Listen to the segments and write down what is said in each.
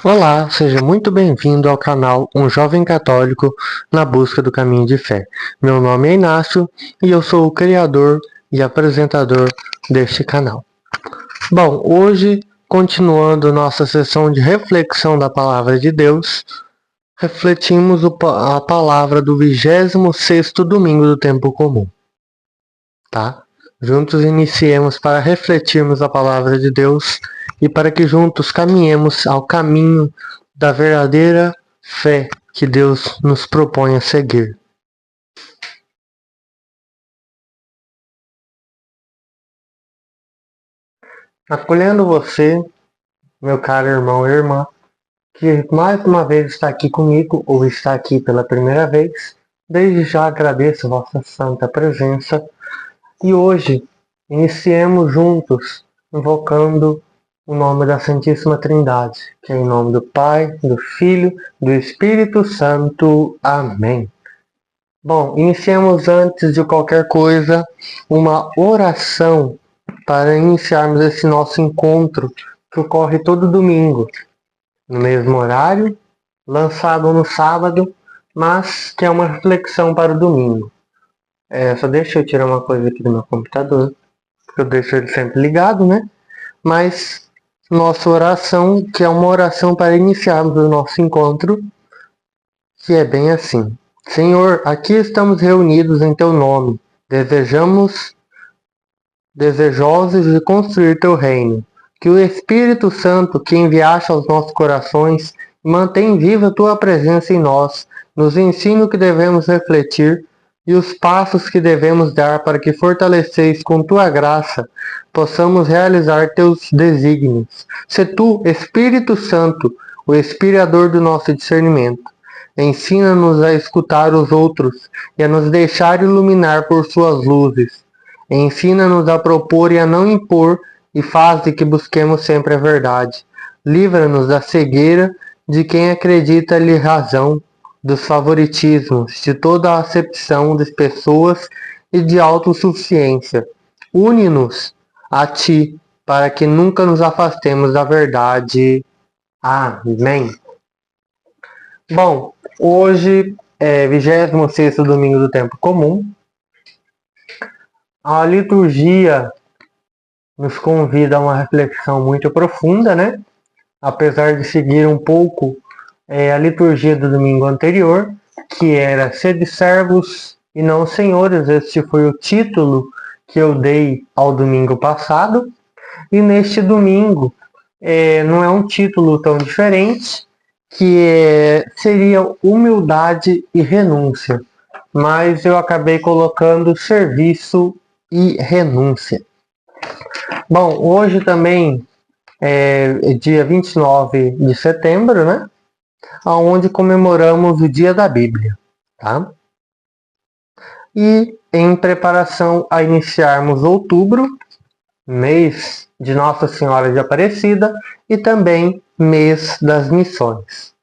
Olá, seja muito bem-vindo ao canal Um Jovem Católico na Busca do Caminho de Fé. Meu nome é Inácio e eu sou o criador e apresentador deste canal. Bom, hoje, continuando nossa sessão de reflexão da Palavra de Deus, refletimos a palavra do 26º domingo do tempo comum. Tá? Juntos iniciemos para refletirmos a Palavra de Deus e para que juntos caminhemos ao caminho da verdadeira fé que Deus nos propõe a seguir. Acolhendo você, meu caro irmão e irmã, que mais uma vez está aqui comigo ou está aqui pela primeira vez, desde já agradeço vossa santa presença e hoje iniciemos juntos invocando o nome da Santíssima Trindade, que é em nome do Pai, do Filho, do Espírito Santo. Amém. Bom, iniciemos antes de qualquer coisa uma oração para iniciarmos esse nosso encontro que ocorre todo domingo, no mesmo horário, lançado no sábado, mas que é uma reflexão para o domingo. Só deixa eu tirar uma coisa aqui do meu computador, porque eu deixo ele sempre ligado, né? Mas nossa oração, que é uma oração para iniciarmos o nosso encontro, que é bem assim. Senhor, aqui estamos reunidos em Teu nome, desejosos de construir Teu reino. Que o Espírito Santo, que enviaste aos nossos corações, mantém viva Tua presença em nós, nos ensine o que devemos refletir e os passos que devemos dar para que, fortaleceis com Tua graça, possamos realizar Teus desígnios. Se Tu, Espírito Santo, o inspirador do nosso discernimento, ensina-nos a escutar os outros e a nos deixar iluminar por suas luzes. Ensina-nos a propor e a não impor, e faz de que busquemos sempre a verdade. Livra-nos da cegueira de quem acredita-lhe razão, dos favoritismos, de toda a acepção das pessoas e de autossuficiência. Une-nos a Ti, para que nunca nos afastemos da verdade. Amém. Bom, hoje é 26º domingo do tempo comum. A liturgia nos convida a uma reflexão muito profunda, né? Apesar de seguir um pouco a liturgia do domingo anterior, que era sede servos e não senhores. Este foi o título que eu dei ao domingo passado. E neste domingo não é um título tão diferente, que seria humildade e renúncia. Mas eu acabei colocando serviço e renúncia. Bom, hoje também é dia 29 de setembro, né? Onde comemoramos o Dia da Bíblia, tá? E em preparação a iniciarmos outubro, mês de Nossa Senhora de Aparecida, e também mês das missões,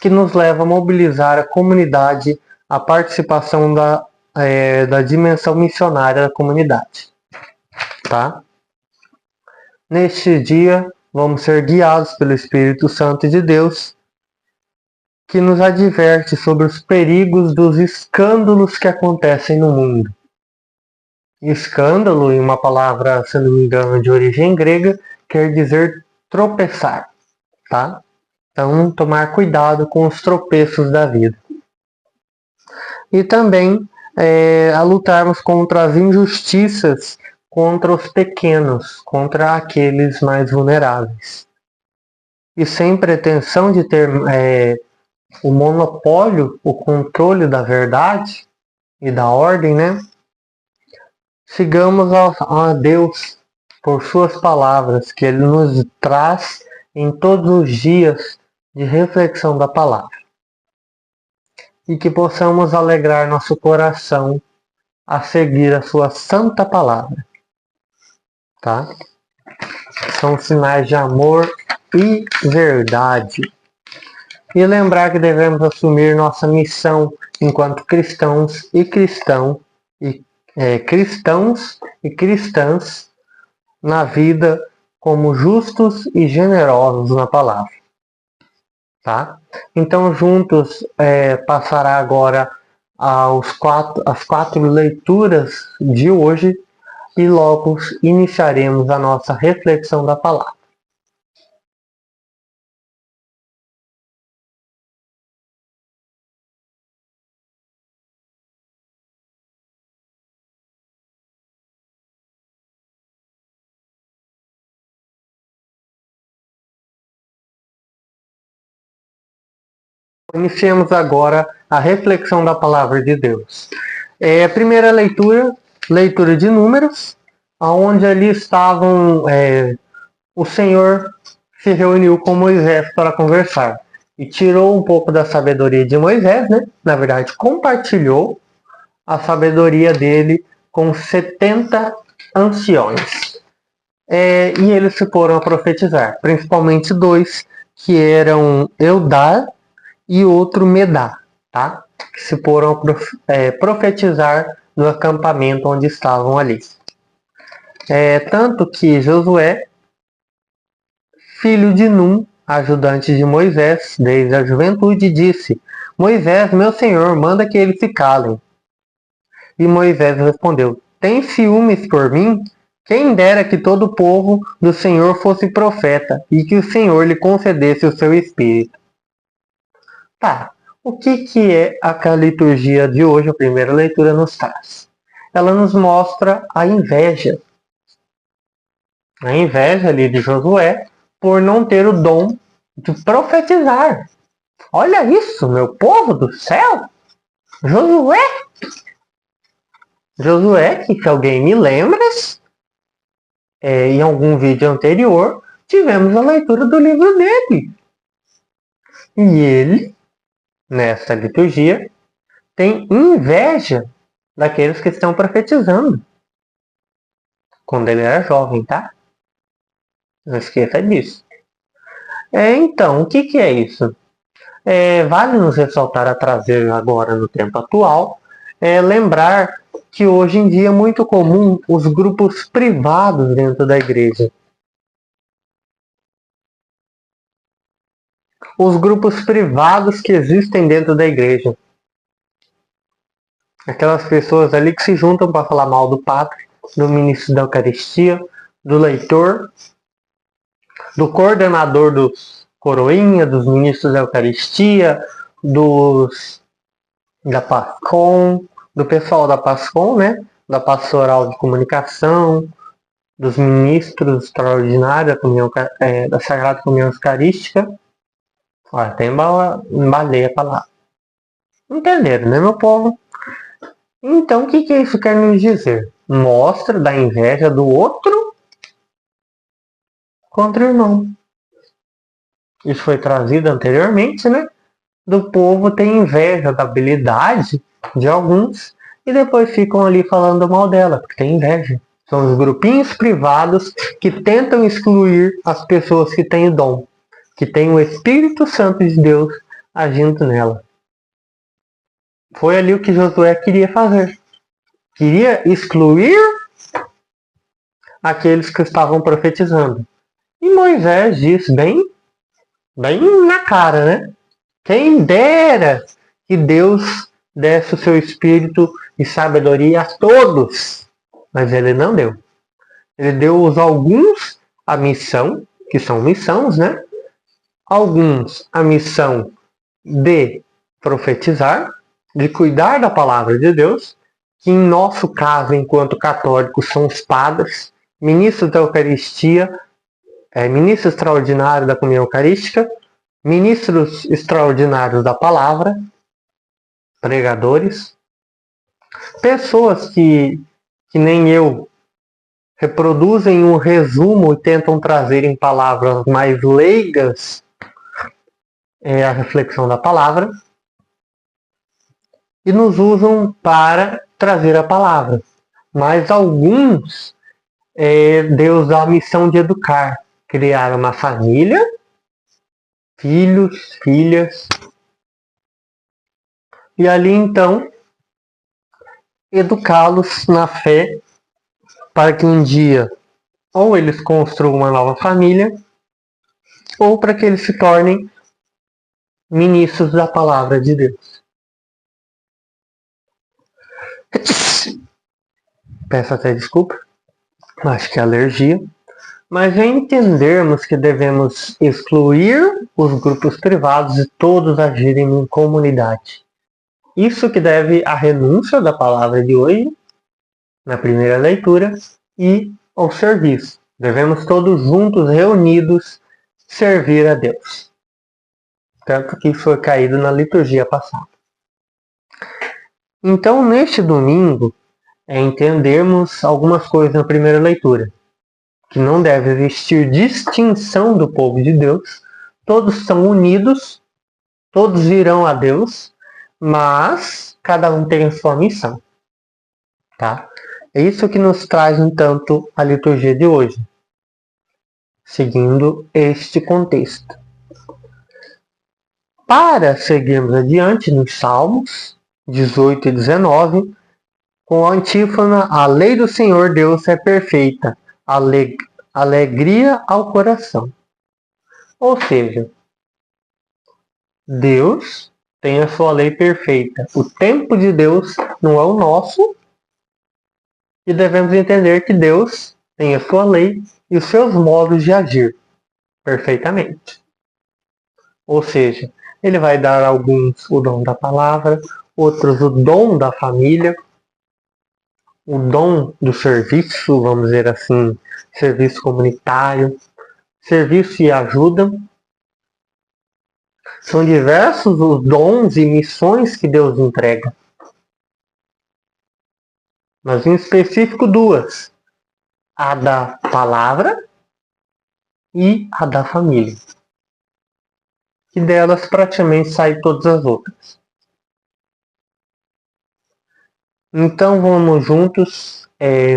que nos leva a mobilizar a comunidade, a participação da dimensão missionária da comunidade, tá? Neste dia, vamos ser guiados pelo Espírito Santo de Deus, que nos adverte sobre os perigos dos escândalos que acontecem no mundo. Escândalo, em uma palavra, se não me engano, de origem grega, quer dizer tropeçar, tá? Então, tomar cuidado com os tropeços da vida. E também a lutarmos contra as injustiças, contra os pequenos, contra aqueles mais vulneráveis. E sem pretensão de ter o monopólio, o controle da verdade e da ordem, né? Sigamos a Deus por suas palavras, que Ele nos traz em todos os dias de reflexão da palavra. E que possamos alegrar nosso coração a seguir a sua santa palavra, tá? São sinais de amor e verdade. E lembrar que devemos assumir nossa missão enquanto cristãos e cristãos e cristãs na vida como justos e generosos na palavra. tá? Então, juntos, passará agora as 4 leituras de hoje e logo iniciaremos a nossa reflexão da palavra. Iniciemos agora a reflexão da palavra de Deus. A primeira leitura de Números, onde ali estavam, o Senhor se reuniu com Moisés para conversar e tirou um pouco da sabedoria de Moisés, né? Na verdade, compartilhou a sabedoria dele com 70 anciões. E eles se foram a profetizar, principalmente 2, que eram Eldar e outro Medá, tá? Que se foram a profetizar no acampamento onde estavam ali. Tanto que Josué, filho de Num, ajudante de Moisés desde a juventude, disse: Moisés, meu senhor, manda que eles se calem. E Moisés respondeu: Tem ciúmes por mim? Quem dera que todo o povo do Senhor fosse profeta e que o Senhor lhe concedesse o seu espírito. Tá, o que é a liturgia de hoje, a primeira leitura, nos traz? Ela nos mostra a inveja. A inveja ali de Josué por não ter o dom de profetizar. Olha isso, meu povo do céu! Josué, que se alguém me lembra, em algum vídeo anterior, tivemos a leitura do livro dele. E ele, nessa liturgia, tem inveja daqueles que estão profetizando. Quando ele era jovem, tá? Não esqueça disso. Então, o que é isso? Vale nos ressaltar a trazer agora no tempo atual, lembrar que hoje em dia é muito comum os grupos privados dentro da igreja. Os grupos privados que existem dentro da igreja. Aquelas pessoas ali que se juntam para falar mal do padre, do ministro da Eucaristia, do leitor, do coordenador dos coroinha, dos ministros da Eucaristia, da PASCOM, do pessoal da PASCOM, né? Da Pastoral de Comunicação, dos ministros extraordinários da Sagrada Comunhão Eucarística. Até embalei a palavra. Entenderam, né, meu povo? Então, o que isso quer nos dizer? Mostra da inveja do outro contra o irmão. Isso foi trazido anteriormente, né? Do povo ter inveja da habilidade de alguns e depois ficam ali falando mal dela, porque tem inveja. São os grupinhos privados que tentam excluir as pessoas que têm o dom, que têm o Espírito Santo de Deus agindo nela. Foi ali o que Josué queria fazer. Queria excluir aqueles que estavam profetizando. E Moisés disse bem na cara, né? Quem dera que Deus desse o seu espírito e sabedoria a todos. Mas ele não deu. Ele deu aos alguns a missão, que são missões, né? Alguns a missão de profetizar, de cuidar da palavra de Deus, que em nosso caso, enquanto católicos, são os padres, ministros da Eucaristia, ministro extraordinário da Comunhão Eucarística, ministros extraordinários da palavra, pregadores, pessoas que nem eu reproduzem um resumo e tentam trazer em palavras mais leigas a reflexão da palavra e nos usam para trazer a palavra. Mas alguns, Deus dá a missão de educar, criar uma família, filhos, filhas, e ali então educá-los na fé para que um dia ou eles construam uma nova família ou para que eles se tornem ministros da palavra de Deus. Peço até desculpa, acho que é alergia. Mas é entendermos que devemos excluir os grupos privados e todos agirem em comunidade. Isso que deve à renúncia da palavra de hoje, na primeira leitura, e ao serviço. Devemos todos juntos, reunidos, servir a Deus. Tanto que foi caído na liturgia passada. Então, neste domingo, é entendermos algumas coisas na primeira leitura. Que não deve existir distinção do povo de Deus. Todos são unidos, todos irão a Deus, mas cada um tem a sua missão. Tá? É isso que nos traz, entanto, a liturgia de hoje, seguindo este contexto. Para seguirmos adiante nos Salmos 18 e 19, com a antífona: a lei do Senhor Deus é perfeita, alegria ao coração. Ou seja, Deus tem a sua lei perfeita. O tempo de Deus não é o nosso. E devemos entender que Deus tem a sua lei e os seus modos de agir perfeitamente. Ou seja, Ele vai dar a alguns o dom da palavra, outros o dom da família, o dom do serviço, vamos dizer assim, serviço comunitário, serviço e ajuda. São diversos os dons e missões que Deus entrega. Mas em específico duas. A da palavra e a da família. E delas praticamente saem todas as outras. Então vamos juntos,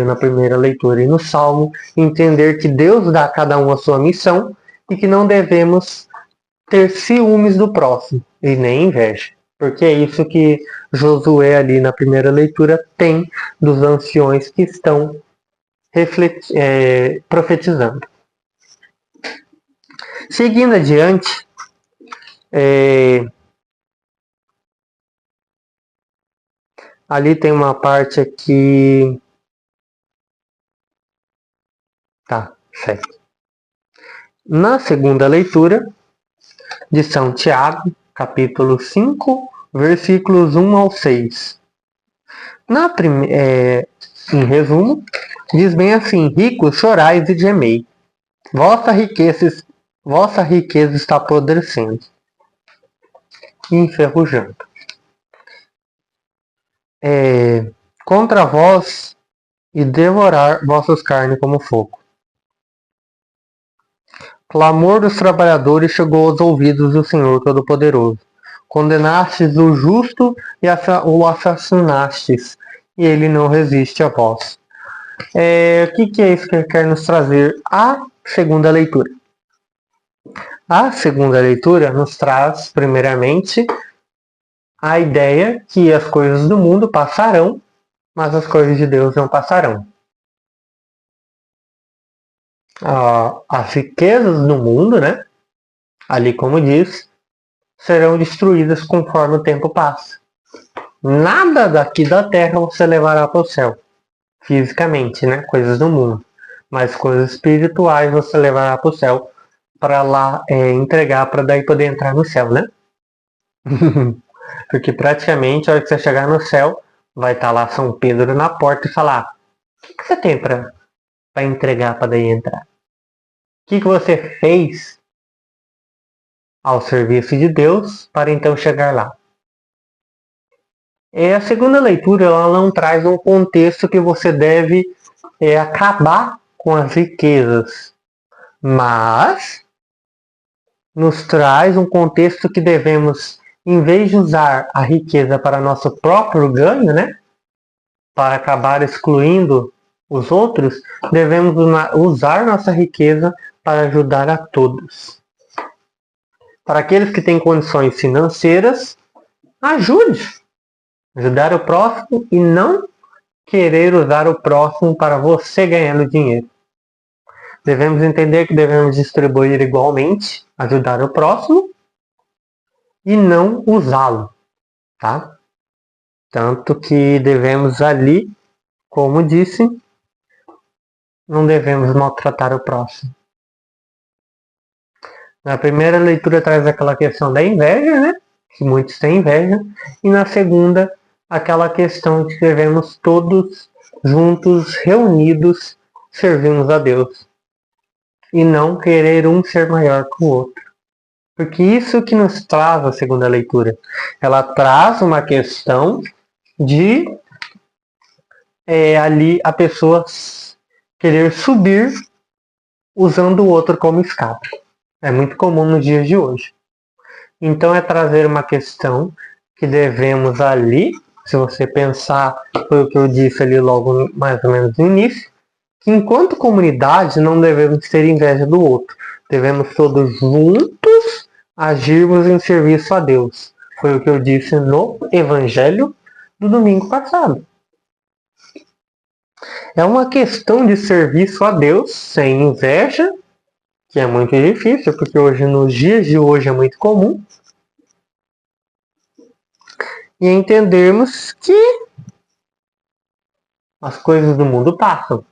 na primeira leitura e no Salmo, entender que Deus dá a cada um a sua missão e que não devemos ter ciúmes do próximo e nem inveja. Porque é isso que Josué ali na primeira leitura tem dos anciões que estão profetizando. Seguindo adiante, ali tem uma parte aqui. Tá, certo. Na segunda leitura de São Tiago, capítulo 5, versículos 1 ao 6. Em resumo, diz bem assim: ricos, chorais e gemei. Vossa riqueza está apodrecendo e enferrujando. Contra vós e devorar vossas carnes como fogo. Clamor dos trabalhadores chegou aos ouvidos do Senhor Todo-Poderoso. Condenastes o justo e o assassinastes, e ele não resiste a vós. O que é isso que ele quer nos trazer? A segunda leitura. A segunda leitura nos traz, primeiramente, a ideia que as coisas do mundo passarão, mas as coisas de Deus não passarão. As riquezas do mundo, né? Ali como diz, serão destruídas conforme o tempo passa. Nada daqui da terra você levará para o céu, fisicamente, né? Coisas do mundo. Mas coisas espirituais você levará para o céu, para lá entregar, para daí poder entrar no céu, né? Porque praticamente, a hora que você chegar no céu, vai estar lá São Pedro na porta e falar: o que você tem para entregar para daí entrar? O que você fez ao serviço de Deus para então chegar lá? A segunda leitura ela não traz um contexto que você deve acabar com as riquezas, mas nos traz um contexto que devemos, em vez de usar a riqueza para nosso próprio ganho, né, para acabar excluindo os outros, devemos usar nossa riqueza para ajudar a todos. Para aqueles que têm condições financeiras, ajude. Ajudar o próximo e não querer usar o próximo para você ganhando dinheiro. Devemos entender que devemos distribuir igualmente, ajudar o próximo, e não usá-lo, tá? Tanto que devemos ali, como disse, não devemos maltratar o próximo. Na primeira leitura traz aquela questão da inveja, né? Que muitos têm inveja. E na segunda, aquela questão de que devemos todos juntos, reunidos, servirmos a Deus. E não querer um ser maior que o outro. Porque isso que nos traz a segunda leitura. Ela traz uma questão de ali a pessoa querer subir usando o outro como escada. É muito comum nos dias de hoje. Então é trazer uma questão que devemos ali, se você pensar, foi o que eu disse ali logo mais ou menos no início, que enquanto comunidade não devemos ter inveja do outro. Devemos todos juntos agirmos em serviço a Deus. Foi o que eu disse no Evangelho do domingo passado. É uma questão de serviço a Deus sem inveja, que é muito difícil, porque hoje nos dias de hoje é muito comum. E entendermos que as coisas do mundo passam,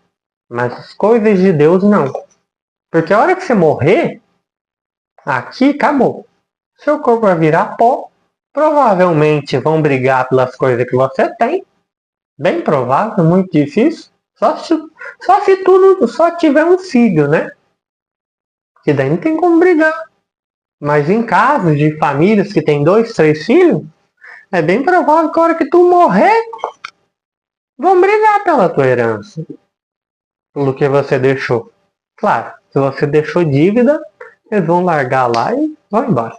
mas as coisas de Deus não. Porque a hora que você morrer, aqui acabou. Seu corpo vai virar pó. Provavelmente vão brigar pelas coisas que você tem. Bem provável, muito difícil. Só se tudo só tiver um filho, né? Que daí não tem como brigar. Mas em casos de famílias que tem 2, 3 filhos, é bem provável que a hora que tu morrer, vão brigar pela tua herança. Pelo que você deixou. Claro, se você deixou dívida, eles vão largar lá e vão embora.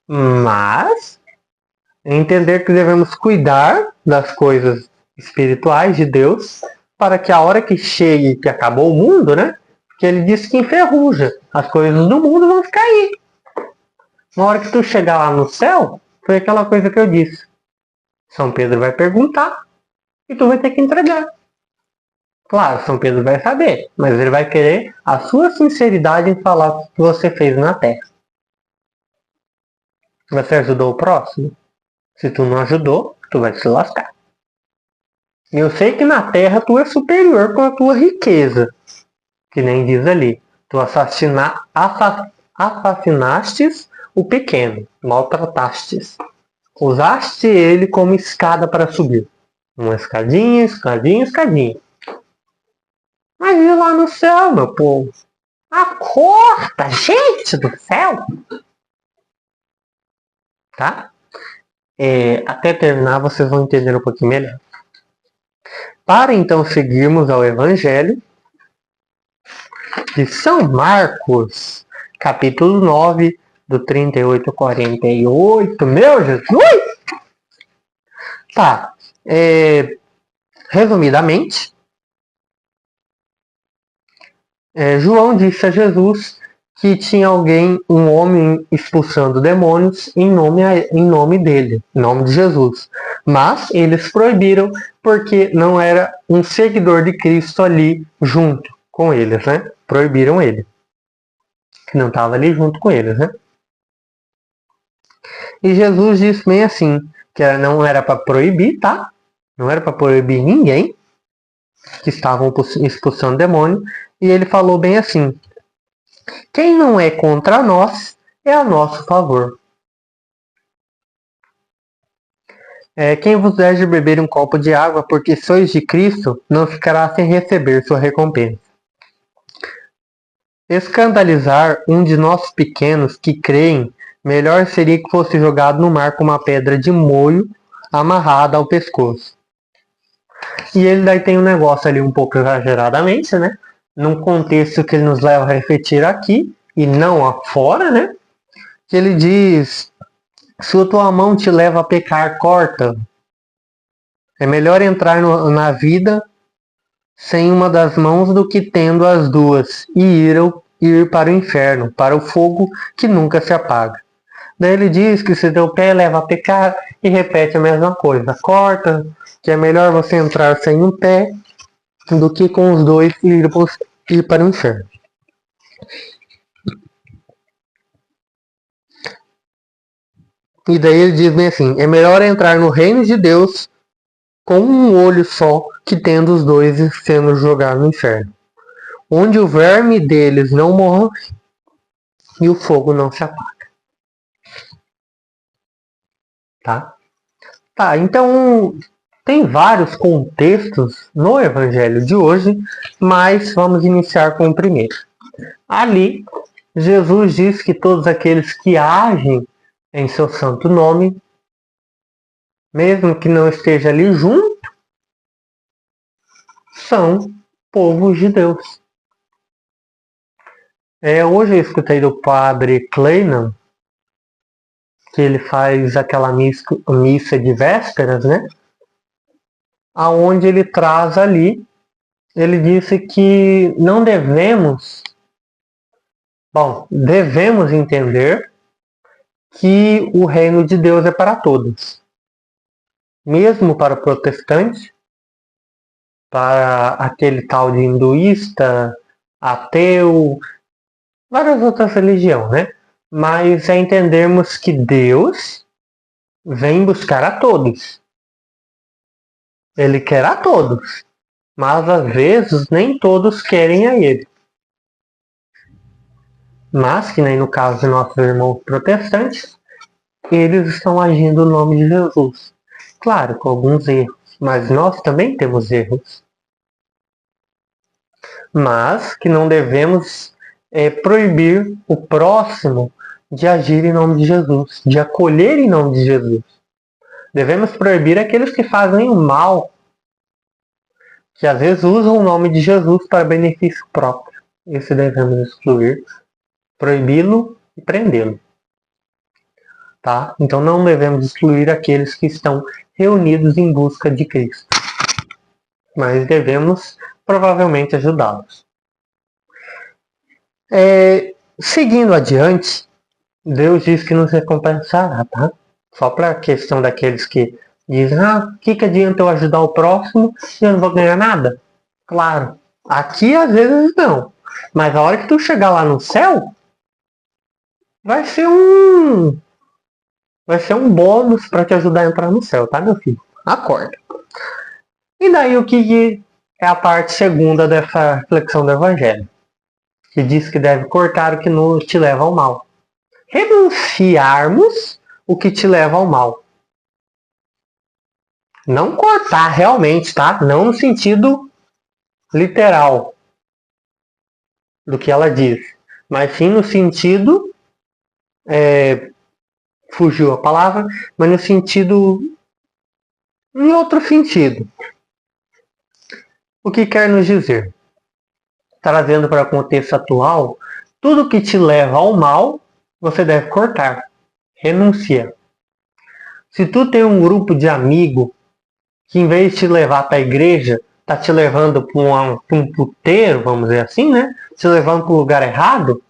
Mas entender que devemos cuidar das coisas espirituais de Deus para que a hora que chegue, que acabou o mundo, né? Que ele disse que enferruja. As coisas do mundo vão ficar aí. Na hora que tu chegar lá no céu, foi aquela coisa que eu disse. São Pedro vai perguntar e tu vai ter que entregar. Claro, São Pedro vai saber, mas ele vai querer a sua sinceridade em falar o que você fez na terra. Você ajudou o próximo? Se tu não ajudou, tu vai se lascar. E eu sei que na terra tu é superior com a tua riqueza. Que nem diz ali. Tu assassinaste o pequeno, maltratastes. Usaste ele como escada para subir. Uma escadinha, escadinha, escadinha. Mas e lá no céu, meu povo? Acorda, gente do céu! Tá? Até terminar vocês vão entender um pouquinho melhor. Para então seguirmos ao Evangelho de São Marcos, capítulo 9, do 38 ao 48. Meu Jesus! Tá. Resumidamente, João disse a Jesus que tinha um homem expulsando demônios em nome dele, em nome de Jesus. Mas eles proibiram porque não era um seguidor de Cristo ali junto com eles, né? Proibiram ele. Que não estava ali junto com eles, né? E Jesus disse bem assim, que não era para proibir, tá? Não era para proibir ninguém que estavam expulsando demônio. E ele falou bem assim: quem não é contra nós é a nosso favor. Quem vos der de beber um copo de água, porque sois de Cristo, não ficará sem receber sua recompensa. Escandalizar um de nossos pequenos que creem, melhor seria que fosse jogado no mar com uma pedra de molho amarrada ao pescoço. E ele daí tem um negócio ali um pouco exageradamente, né? Num contexto que ele nos leva a refletir aqui, e não afora, né? Que ele diz: se a tua mão te leva a pecar, corta. É melhor entrar na vida sem uma das mãos do que tendo as duas e ir para o inferno, para o fogo que nunca se apaga. Daí ele diz que se teu pé leva a pecar, e repete a mesma coisa. Corta, que é melhor você entrar sem um pé do que com os dois e ir para o inferno. E daí ele diz bem assim: é melhor entrar no reino de Deus com um olho só que tendo os dois e sendo jogado no inferno, onde o verme deles não morre e o fogo não se apaga. Tá? Tá, então tem vários contextos no evangelho de hoje, mas vamos iniciar com o primeiro. Ali, Jesus diz que todos aqueles que agem em seu santo nome, mesmo que não esteja ali junto, são povos de Deus. Hoje eu escutei do padre Kleinan, que ele faz aquela missa de vésperas, né? Aonde ele traz ali, ele disse que não devemos entender que o reino de Deus é para todos. Mesmo para o protestante, para aquele tal de hinduísta, ateu, várias outras religiões, né? Mas é entendermos que Deus vem buscar a todos. Ele quer a todos, mas às vezes nem todos querem a Ele. Mas, que nem no caso de nossos irmãos protestantes, eles estão agindo no nome de Jesus. Claro, com alguns erros, mas nós também temos erros. Mas que não devemos proibir o próximo de agir em nome de Jesus, de acolher em nome de Jesus. Devemos proibir aqueles que fazem o mal, que às vezes usam o nome de Jesus para benefício próprio. Esse devemos excluir, proibi-lo e prendê-lo. Tá? Então não devemos excluir aqueles que estão reunidos em busca de Cristo, mas devemos provavelmente ajudá-los. Seguindo adiante, Deus diz que nos recompensará, tá? Só para a questão daqueles que dizem, que adianta eu ajudar o próximo e eu não vou ganhar nada? Claro, aqui às vezes não, mas a hora que tu chegar lá no céu, vai ser um bônus para te ajudar a entrar no céu, tá, meu filho? Acorda. E daí o que é a parte segunda dessa reflexão do Evangelho? Que diz que deve cortar o que te leva ao mal. Renunciarmos o que te leva ao mal. Não cortar realmente, tá? Não no sentido literal do que ela diz, mas sim no sentido, fugiu a palavra, mas no sentido, em outro sentido. O que quer nos dizer? Trazendo para o contexto atual, tudo que te leva ao mal, você deve cortar. Renuncia. Se tu tem um grupo de amigos que em vez de te levar para a igreja, tá te levando para um puteiro, vamos dizer assim, né? Te levando para o lugar errado,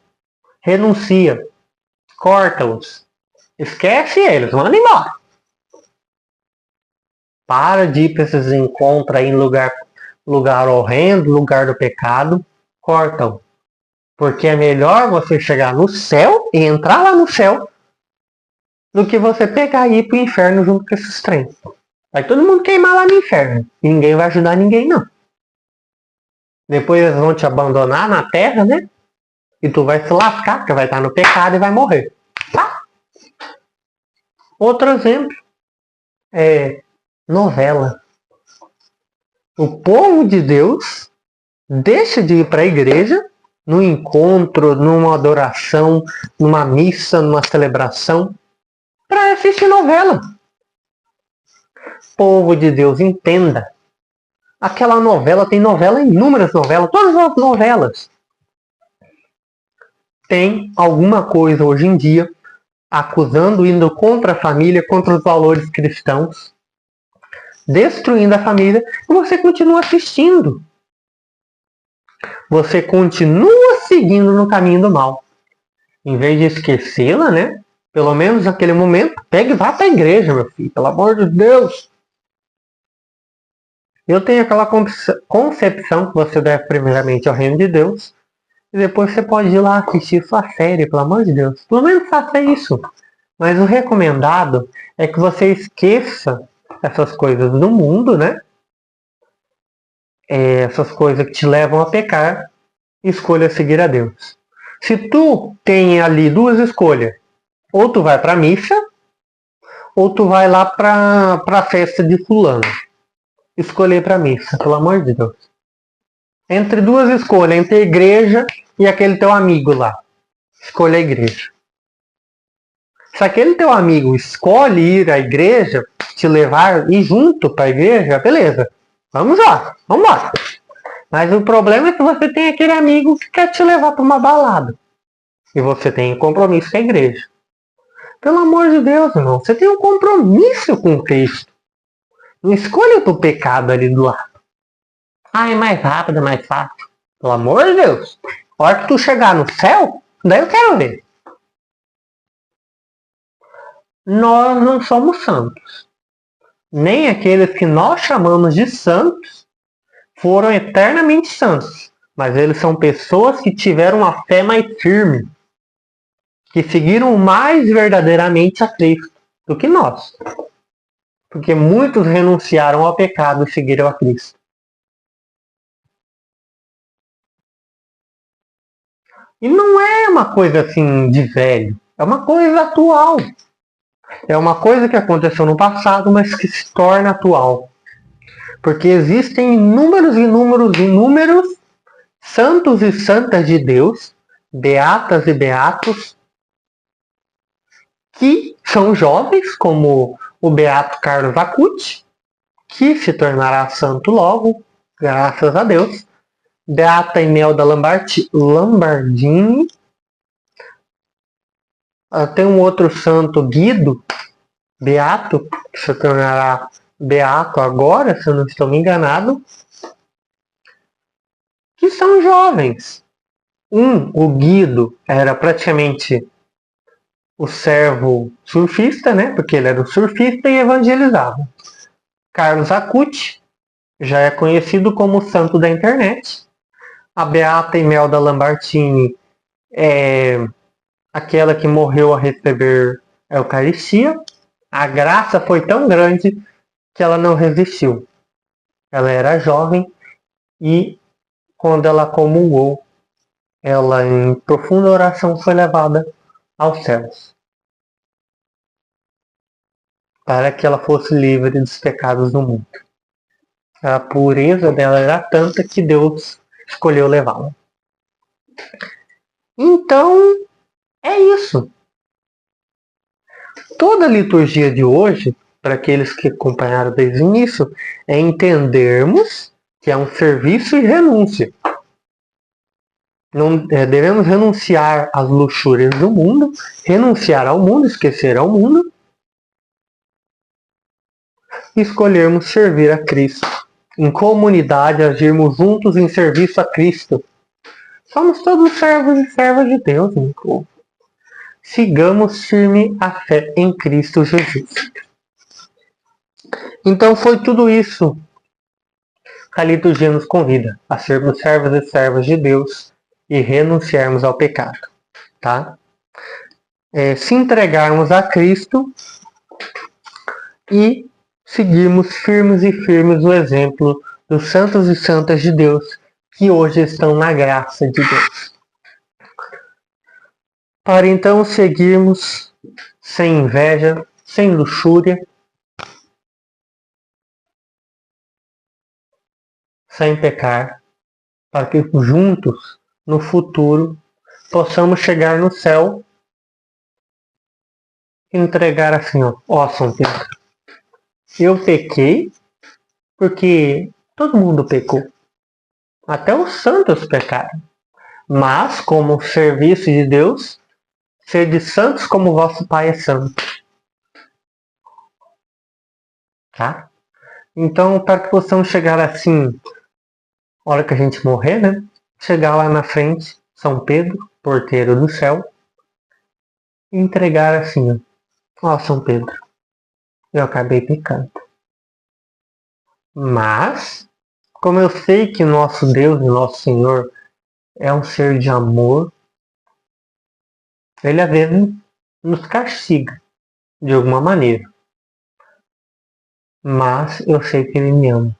renuncia. Corta-os. Esquece eles, manda embora. Para de ir para esses encontros aí em lugar horrendo, lugar do pecado. Cortam. Porque é melhor você chegar no céu e entrar lá no céu do que você pegar e ir pro inferno junto com esses trem. Vai todo mundo queimar lá no inferno. E ninguém vai ajudar ninguém, não. Depois eles vão te abandonar na terra, né? E tu vai se lascar, porque vai estar no pecado e vai morrer. Tá? Outro exemplo é novela. O povo de Deus deixa de ir para a igreja, num encontro, numa adoração, numa missa, numa celebração, para assistir novela. Povo de Deus, entenda. Aquela novela, tem novela, inúmeras novelas, todas as novelas. Tem alguma coisa hoje em dia acusando, indo contra a família, contra os valores cristãos, destruindo a família, e você continua assistindo. Você continua seguindo no caminho do mal. Em vez de esquecê-la, né? Pelo menos naquele momento, pega e vá para a igreja, meu filho. Pelo amor de Deus. Eu tenho aquela concepção que você deve primeiramente ao reino de Deus. E depois você pode ir lá assistir sua série, pelo amor de Deus. Pelo menos faça isso. Mas o recomendado é que você esqueça essas coisas do mundo, né? Essas coisas que te levam a pecar, e escolha seguir a Deus. Se tu tem ali duas escolhas, ou tu vai para a missa, ou tu vai lá para a festa de fulano. Escolher para a missa, pelo amor de Deus. Entre duas escolhas, entre a igreja e aquele teu amigo lá. Escolha a igreja. Se aquele teu amigo escolhe ir à igreja, te levar, ir junto para a igreja, beleza. Vamos lá, vamos embora. Mas o problema é que você tem aquele amigo que quer te levar para uma balada. E você tem compromisso com a igreja. Pelo amor de Deus, irmão. Você tem um compromisso com Cristo. Não escolha o teu pecado ali do lado. Ah, é mais rápido, é mais fácil. Pelo amor de Deus. A hora que tu chegar no céu, daí eu quero ver. Nós não somos santos. Nem aqueles que nós chamamos de santos foram eternamente santos. Mas eles são pessoas que tiveram uma fé mais firme. Que seguiram mais verdadeiramente a Cristo do que nós. Porque muitos renunciaram ao pecado e seguiram a Cristo. E não é uma coisa assim de velho. É uma coisa atual. É uma coisa que aconteceu no passado, mas que se torna atual. Porque existem inúmeros santos e santas de Deus, beatas e beatos, que são jovens, como o beato Carlos Acutis, que se tornará santo logo, graças a Deus. Beata Imelda Lambardini. Tem um outro santo, Guido, beato, que se tornará beato agora, se eu não estou me enganado, que são jovens. O Guido, era praticamente o servo surfista, né? Porque ele era o surfista e evangelizava. Carlos Acutis já é conhecido como o santo da internet. A Beata Imelda Lambertini é aquela que morreu a receber a Eucaristia. A graça foi tão grande que ela não resistiu. Ela era jovem e, quando ela comungou, ela, em profunda oração, foi levada aos céus, para que ela fosse livre dos pecados do mundo. A pureza dela era tanta que Deus escolheu levá-la. Então, é isso. Toda a liturgia de hoje, para aqueles que acompanharam desde o início, é entendermos que é um serviço e renúncia. Não, devemos renunciar às luxúrias do mundo, renunciar ao mundo, esquecer ao mundo, e escolhermos servir a Cristo. Em comunidade, agirmos juntos em serviço a Cristo. Somos todos servos e servas de Deus, meu povo. Sigamos firme a fé em Cristo Jesus. Então foi tudo isso que a liturgia nos convida, a sermos servos e servas de Deus e renunciarmos ao pecado. Tá? Se entregarmos a Cristo e seguirmos firmes e firmes o exemplo dos santos e santas de Deus que hoje estão na graça de Deus. Para então seguirmos sem inveja, sem luxúria, sem pecar, para que juntos, no futuro, possamos chegar no céu e entregar assim, ó São Pedro, eu pequei porque todo mundo pecou. Até os santos pecaram. Mas, como serviço de Deus, sede santos como vosso Pai é santo. Tá? Então, para que possamos chegar assim, na hora que a gente morrer, né? Chegar lá na frente, São Pedro, porteiro do céu, e entregar assim, ó São Pedro, eu acabei pecando. Mas, como eu sei que nosso Deus e nosso Senhor é um ser de amor, Ele às vezes nos castiga. de alguma maneira. Mas eu sei que Ele me ama.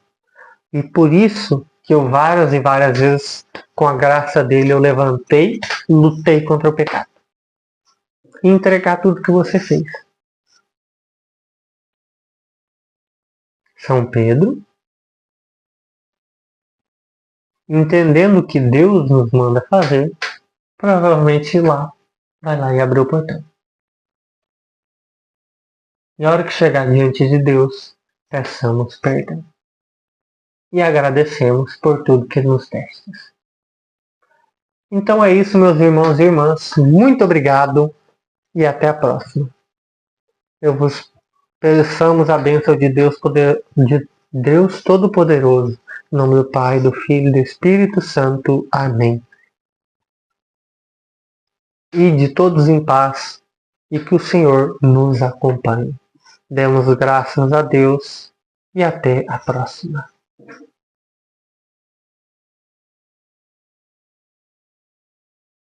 E por isso que eu várias e várias vezes, com a graça dele, eu levantei e lutei contra o pecado. E entregar tudo que você fez. São Pedro, entendendo o que Deus nos manda fazer, provavelmente vai lá e abre o portão. E a hora que chegar diante de Deus, peçamos perdão. E agradecemos por tudo que nos destes. Então é isso, meus irmãos e irmãs. Muito obrigado e até a próxima. Eu vos peçamos a bênção de Deus Todo-Poderoso. Em nome do Pai, do Filho e do Espírito Santo. Amém. E de todos em paz, e que o Senhor nos acompanhe. Demos graças a Deus e até a próxima.